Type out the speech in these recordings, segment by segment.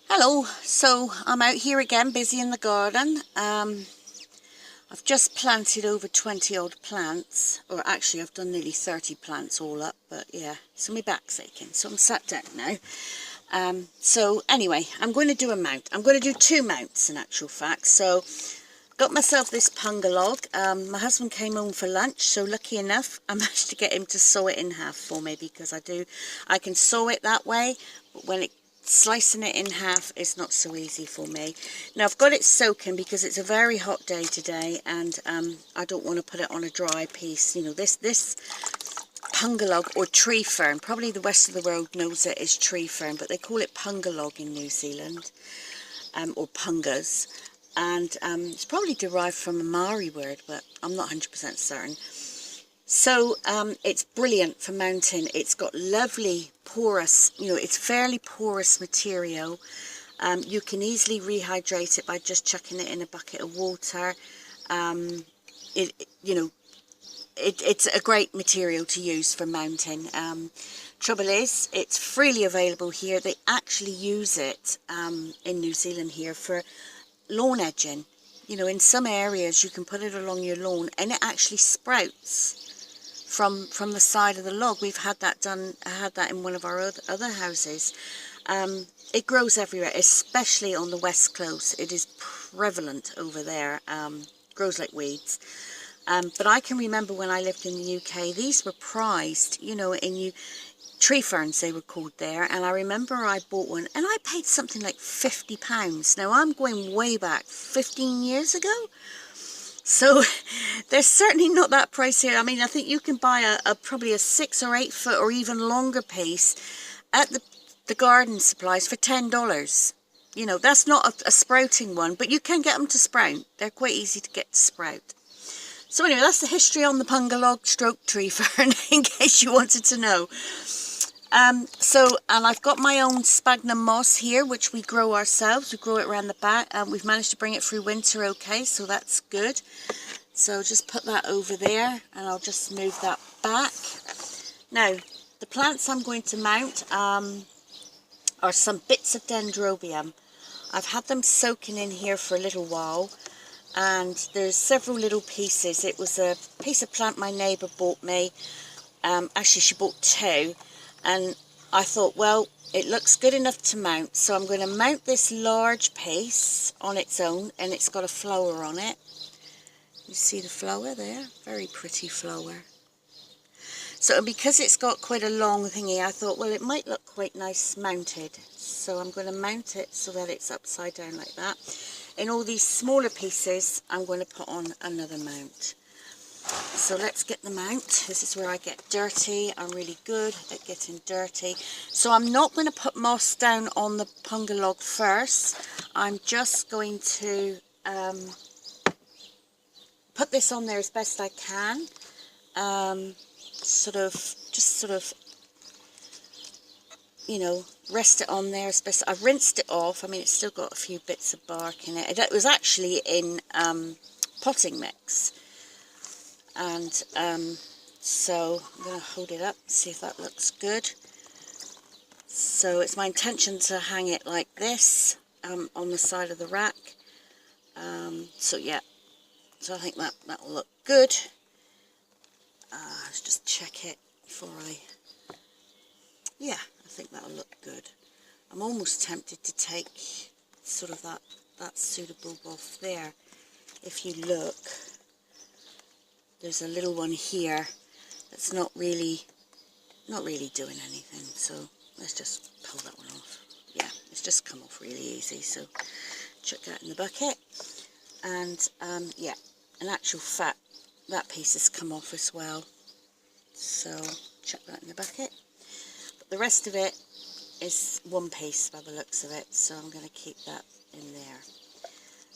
Hello, so I'm out here again, busy in the garden. I've just planted over 20 odd plants, or actually I've done nearly 30 plants all up, but yeah, so my back's aching, so I'm sat down now. So anyway, I'm going to do a mount. I'm going to do two mounts in actual fact. So got myself this punga log. My husband came home for lunch, so lucky enough I managed to get him to saw it in half for me, because I can saw it that way, but when slicing it in half is not so easy for me. Now I've got it soaking because it's a very hot day today, and I don't want to put it on a dry piece. You know, this punga log, or tree fern, probably the rest of the world knows it as tree fern, but they call it punga log in New Zealand, or pungas. And it's probably derived from a Maori word, but I'm not 100% certain. So it's brilliant for mounting. It's got lovely porous, it's fairly porous material. You can easily rehydrate it by just chucking it in a bucket of water. It's a great material to use for mounting. Trouble is, it's freely available here. They actually use it in New Zealand here for lawn edging. In some areas you can put it along your lawn and it actually sprouts from the side of the log. We've had that done. I had that in one of our other houses. It grows everywhere, especially on the west coast. It is prevalent over there. Grows like weeds. But I can remember when I lived in the UK, these were prized, tree ferns they were called there, and I remember I bought one and I paid something like £50. Now I'm going way back 15 years ago, so they're certainly not that pricey. I mean, I think you can buy probably a 6 or 8 foot or even longer piece at the garden supplies for $10. That's not a sprouting one, but you can get them to sprout. They're quite easy to get to sprout. So anyway, that's the history on the punga log stroke tree fern, in case you wanted to know. And I've got my own sphagnum moss here, which we grow ourselves. We grow it around the back, and we've managed to bring it through winter okay, so that's good. So just put that over there, and I'll just move that back. Now, the plants I'm going to mount are some bits of dendrobium. I've had them soaking in here for a little while, and there's several little pieces. It was a piece of plant my neighbour bought me. Actually, she bought two. And I thought, well, it looks good enough to mount, so I'm going to mount this large piece on its own, and it's got a flower on it. You see the flower there? Very pretty flower. So because it's got quite a long thingy, I thought, well, it might look quite nice mounted. So I'm going to mount it so that it's upside down like that. In all these smaller pieces, I'm going to put on another mount. So let's get the mount. This is where I get dirty. I'm really good at getting dirty. So I'm not going to put moss down on the punga log first. I'm just going to put this on there as best I can. Rest it on there as best. I've rinsed it off. I mean, it's still got a few bits of bark in it. It was actually in potting mix. And so I'm going to hold it up, see if that looks good. So it's my intention to hang it like this on the side of the rack. So yeah, so I think that'll look good. Let's just check it before yeah, I think that'll look good. I'm almost tempted to take sort of that pseudo-bulb off there. If you look, there's a little one here that's not really doing anything, so let's just pull that one off. Yeah, it's just come off really easy, so chuck that in the bucket. And yeah, in actual fact, that piece has come off as well, so chuck that in the bucket. But the rest of it is one piece by the looks of it, so I'm going to keep that in there.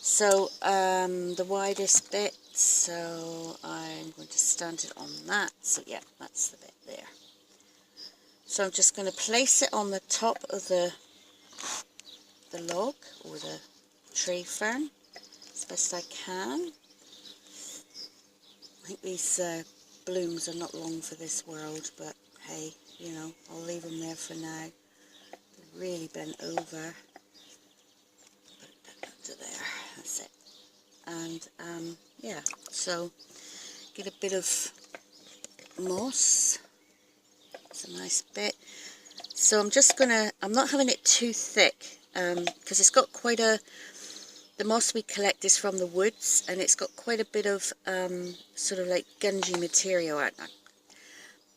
So the widest bit, so I'm going to stand it on that. So yeah, that's the bit there. So I'm just going to place it on the top of the log, or the tree fern, as best I can. I think these blooms are not long for this world, but hey, I'll leave them there for now. They're really bent over. and yeah, so get a bit of moss. It's a nice bit. So I'm not having it too thick, because it's got quite the moss we collect is from the woods, and it's got quite a bit of sort of like gungy material,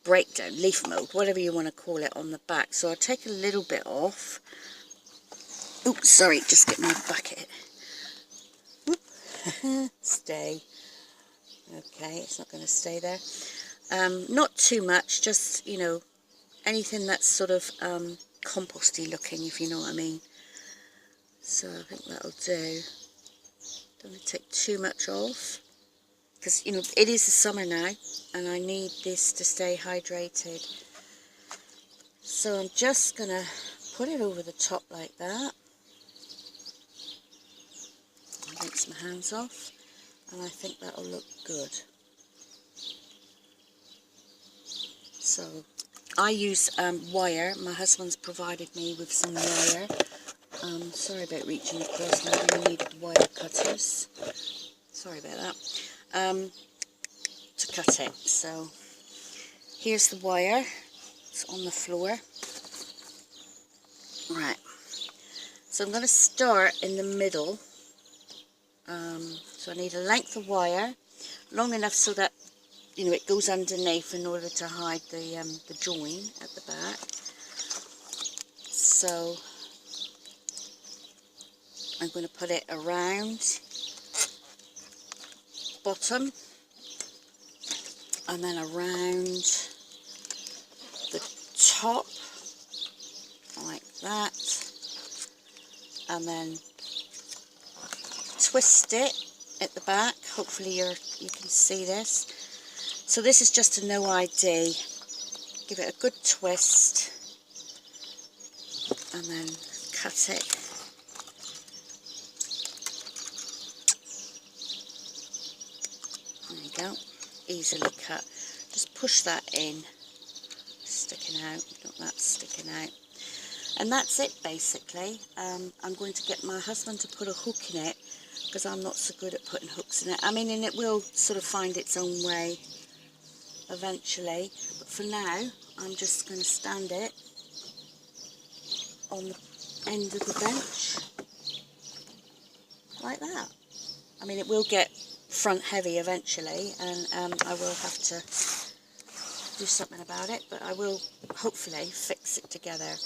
breakdown, leaf mold, whatever you want to call it, on the back. So I'll take a little bit off. Oops, sorry, just get my bucket. Stay. Okay, it's not going to stay there. Not too much, just, you know, anything that's sort of composty looking, if you know what I mean. So I think that'll do. Don't want to take too much off, because, you know, it is the summer now, and I need this to stay hydrated. So I'm just going to put it over the top like that. Rinse my hands off, and I think that'll look good. So I use wire. My husband's provided me with some wire. Sorry about reaching across, I'm going to need wire cutters. Sorry about that. To cut it. So here's the wire. It's on the floor. Right. So I'm going to start in the middle. So I need a length of wire, long enough so that, you know, it goes underneath in order to hide the join at the back. So I'm going to put it around bottom, and then around the top like that, and then twist it at the back. Hopefully you can see this. So this is just a no ID. Give it a good twist and then cut it. There you go. Easily cut. Just push that in. Sticking out. Not that sticking out. And that's it basically. I'm going to get my husband to put a hook in it, because I'm not so good at putting hooks in it. I mean, and it will sort of find its own way eventually. But for now, I'm just going to stand it on the end of the bench. Like that. I mean, it will get front heavy eventually, and I will have to do something about it. But I will hopefully fix it together.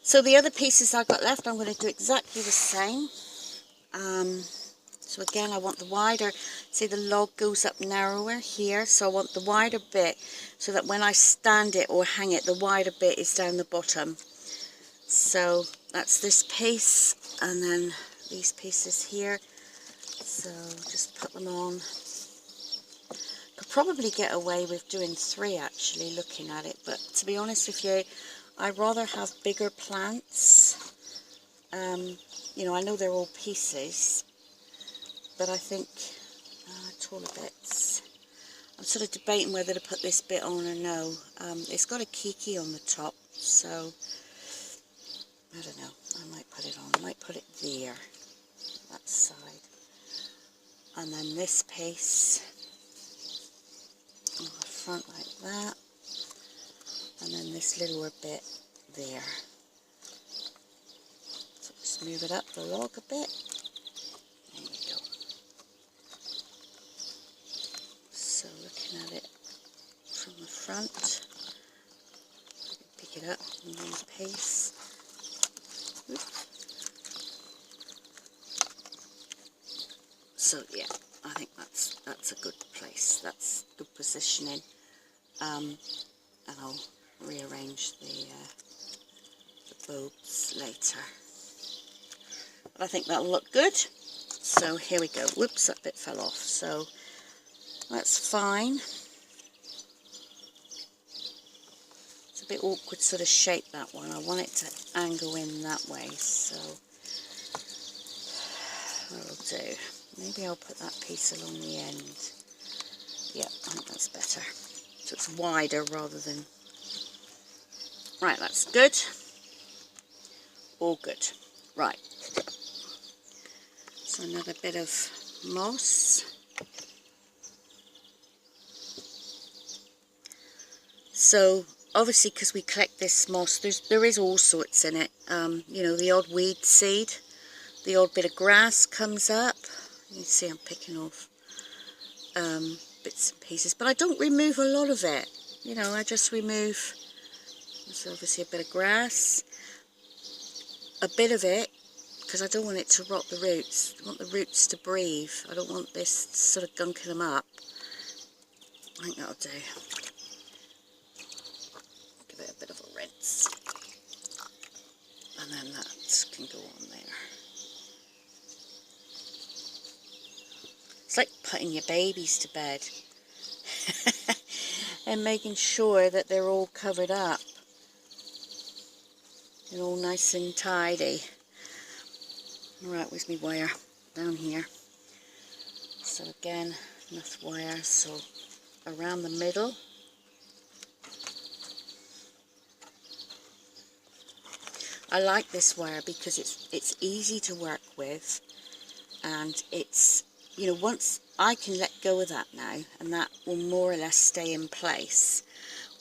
So the other pieces I've got left, I'm going to do exactly the same. So again, I want the wider, see the log goes up narrower here, so I want the wider bit so that when I stand it or hang it, the wider bit is down the bottom. So that's this piece, and then these pieces here. So just put them on. Could probably get away with doing 3 actually, looking at it, but to be honest with you, I'd rather have bigger plants. You know, I know they're all pieces, but I think taller bits. I'm sort of debating whether to put this bit on or no. It's got a kiki on the top, so I don't know. I might put it on. I might put it there, that side. And then this piece on the front like that. And then this littler bit there. So just move it up the log a bit. There you go. So looking at it from the front, pick it up in one piece. So yeah, I think that's a good place. That's good positioning. And I'll rearrange the bulbs later. But I think that'll look good. So here we go. Whoops, that bit fell off. So that's fine. It's a bit awkward sort of shape, that one. I want it to angle in that way. So what I'll do, maybe I'll put that piece along the end. Yeah, I think that's better. So it's wider rather than... Right, that's good. All good. Right. So another bit of moss. So obviously, because we collect this moss, there is all sorts in it. You know, the odd weed seed, the odd bit of grass comes up. You can see I'm picking off bits and pieces, but I don't remove a lot of it. You know, I just remove, there's obviously a bit of grass, a bit of it, because I don't want it to rot the roots. I want the roots to breathe. I don't want this sort of gunking them up. I think that'll do. Give it a bit of a rinse. And then that can go on there. It's like putting your babies to bed. And making sure that they're all covered up. They're all nice and tidy. Alright, where's my wire? Down here. So again, enough wire, so around the middle. I like this wire because it's easy to work with, and it's, you know, once I can let go of that now, and that will more or less stay in place.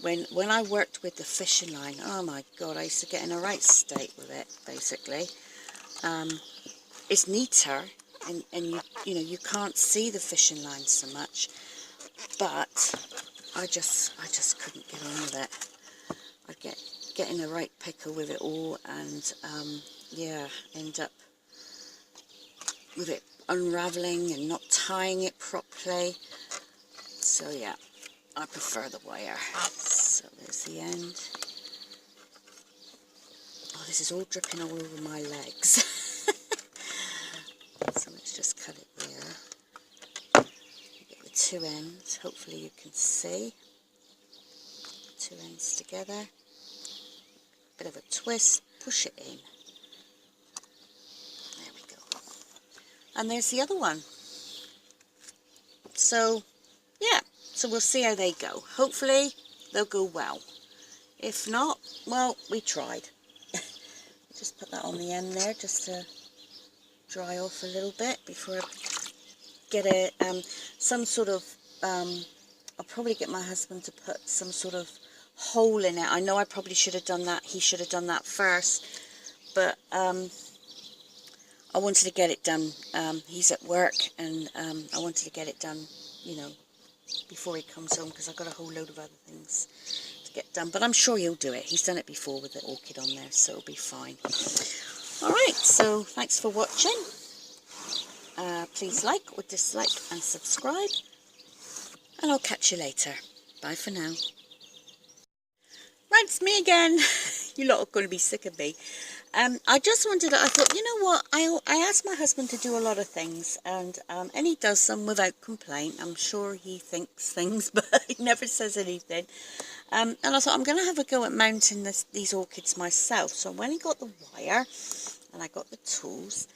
When I worked with the fishing line, oh my god, I used to get in a right state with it, basically. It's neater, and you know, you can't see the fishing line so much, but I just couldn't get on with it. I'd get in a right pickle with it all, and yeah, end up with it unraveling and not tying it properly. So yeah, I prefer the wire. So there's the end. Oh, this is all dripping all over my legs. So let's just cut it there. Get the two ends. Hopefully you can see. Two ends together. Bit of a twist. Push it in. There we go. And there's the other one. So yeah. So we'll see how they go. Hopefully they'll go well. If not, well, we tried. Just put that on the end there just to dry off a little bit before I get a some sort of I'll probably get my husband to put some sort of hole in it. I know I probably should have done that. He should have done that first, but I wanted to get it done. He's at work, and I wanted to get it done, you know, before he comes home, because I've got a whole load of other things to get done. But I'm sure he'll do it. He's done it before with the orchid on there, so it'll be fine. Alright, so thanks for watching. Please like or dislike and subscribe, and I'll catch you later. Bye for now. Right, it's me again. You lot are going to be sick of me. I just wanted, I thought, you know what, I asked my husband to do a lot of things, and he does some without complaint. I'm sure he thinks things, but he never says anything. And I thought, I'm going to have a go at mounting these orchids myself. So I went and got the wire, and I got the tools,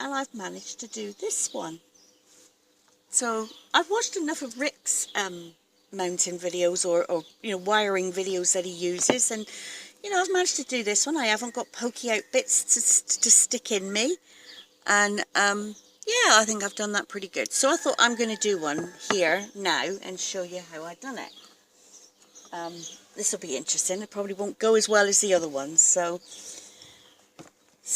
and I've managed to do this one. So I've watched enough of Rick's mounting videos, or you know, wiring videos that he uses, and you know, I've managed to do this one. I haven't got pokey out bits to stick in me, and yeah, I think I've done that pretty good. So I thought I'm going to do one here now and show you how I've done it. This will be interesting. It probably won't go as well as the other ones, so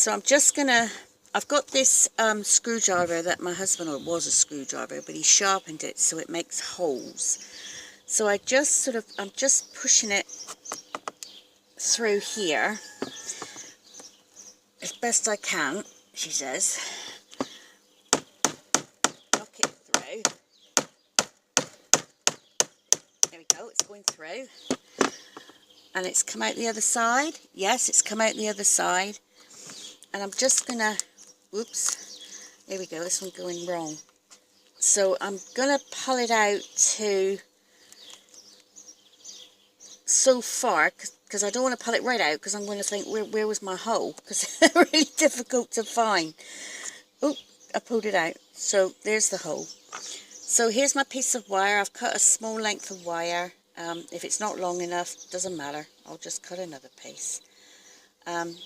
I'm just gonna, I've got this screwdriver that my husband, or it was a screwdriver, but he sharpened it so it makes holes. So I just sort of, I'm just pushing it through here as best I can, she says. Knock it through. There we go, it's going through. And it's come out the other side. Yes, it's come out the other side. And I'm just gonna, whoops, there we go, this one's going wrong. So I'm gonna pull it out to so far, because I don't want to pull it right out, because I'm going to think, where was my hole? Because it's really difficult to find. Oh, I pulled it out. So there's the hole. So here's my piece of wire. I've cut a small length of wire. If it's not long enough, doesn't matter. I'll just cut another piece.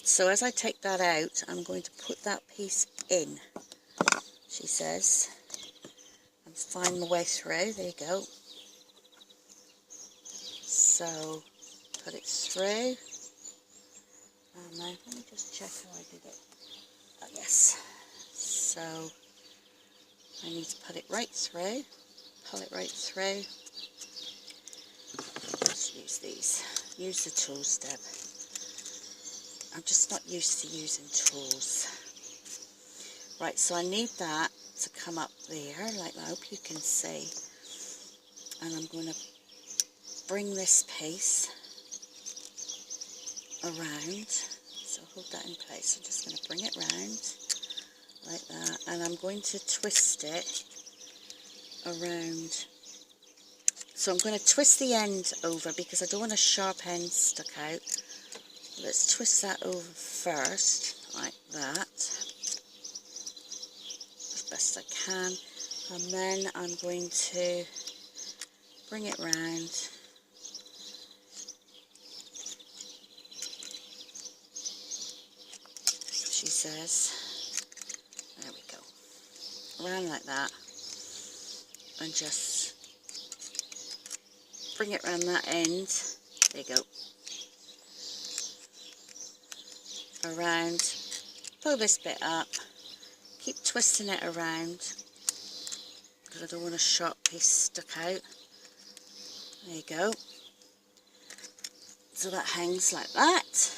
So as I take that out, I'm going to put that piece in, she says. find my way through. There you go. So put it through. Now let me just check how I did it. Oh yes. So I need to put it right through. Pull it right through. Just use these. Use the tools, Deb. I'm just not used to using tools. Right, so I need that to come up there, like I hope you can see. And I'm going to bring this piece around. So hold that in place. I'm just going to bring it round like that. And I'm going to twist it around. So I'm going to twist the end over because I don't want a sharp end stuck out. Let's twist that over first, like that, as best I can. And then I'm going to bring it round. She says, there we go, around like that, and just bring it around that end. There you go. Around, pull this bit up, keep twisting it around because I don't want a sharp piece stuck out. There you go. So that hangs like that.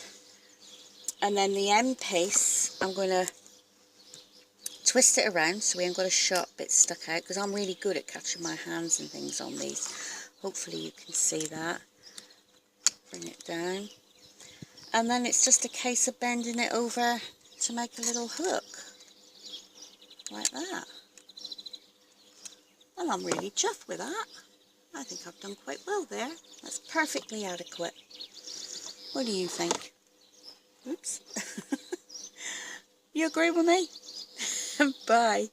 And then the end piece, I'm going to twist it around so we ain't got a sharp bit stuck out, because I'm really good at catching my hands and things on these. Hopefully you can see that. Bring it down. And then it's just a case of bending it over to make a little hook. Like that. And I'm really chuffed with that. I think I've done quite well there. That's perfectly adequate. What do you think? Oops. You agree with me? Bye.